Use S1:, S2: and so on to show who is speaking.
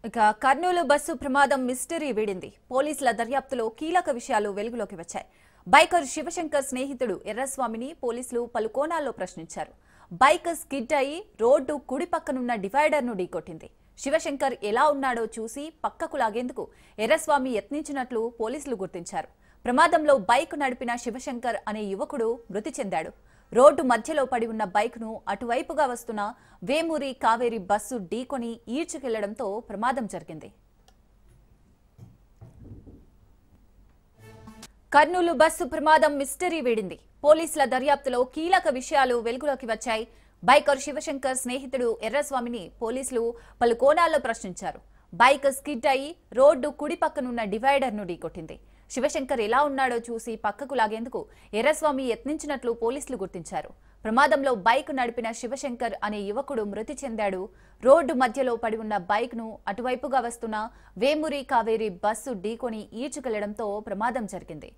S1: ఇక కర్నూలు బస్సు ప్రమాదం మిస్టరీ వీడింది. పోలీసుల దర్యాప్తులో కీలక విషయాలు వెలుగులోకి వచ్చాయి. బైకర్ శివశంకర్ స్నేహితుడు ఎర్రస్వామిని పోలీసులు పలు కోణాల్లో ప్రశ్నించారు. బైక్ స్కిడ్ అయి రోడ్డు కుడి పక్కనున్న డివైడర్ను ఢీకొట్టింది. శివశంకర్ ఎలా ఉన్నాడో చూసి పక్కకు లాగేందుకు ఎర్రస్వామి యత్నించినట్లు పోలీసులు గుర్తించారు. ప్రమాదంలో బైక్ నడిపిన శివశంకర్ అనే యువకుడు మృతి చెందాడు. రోడ్డు మధ్యలో పడి ఉన్న బైక్ను అటువైపుగా వస్తున్న వేమూరి కావేరి బస్సు ఢీకొని ఈడ్చుకెళ్లడంతో ప్రమాదం జరిగింది. కర్నూలు బస్సు ప్రమాదం మిస్టరీ వీడింది. పోలీసుల దర్యాప్తులో కీలక విషయాలు వెలుగులోకి వచ్చాయి. బైకర్ శివశంకర్ స్నేహితుడు ఎర్రస్వామిని పోలీసులు పలు కోణాల్లో ప్రశ్నించారు. బైక్ స్కిడ్ అయి రోడ్డు కుడి పక్కనున్న డివైడర్ను ఢీకొట్టింది. శివశంకర్ ఎలా ఉన్నాడో చూసి పక్కకు లాగేందుకు ఎర్రస్వామి యత్నించినట్లు పోలీసులు గుర్తించారు. ప్రమాదంలో బైక్ నడిపిన శివశంకర్ అనే యువకుడు మృతి చెందాడు. రోడ్డు మధ్యలో పడి ఉన్న బైక్ను అటువైపుగా వస్తున్న వేమూరి కావేరి బస్సు ఢీకొని ఈడ్చుకెళ్లడంతో ప్రమాదం జరిగింది.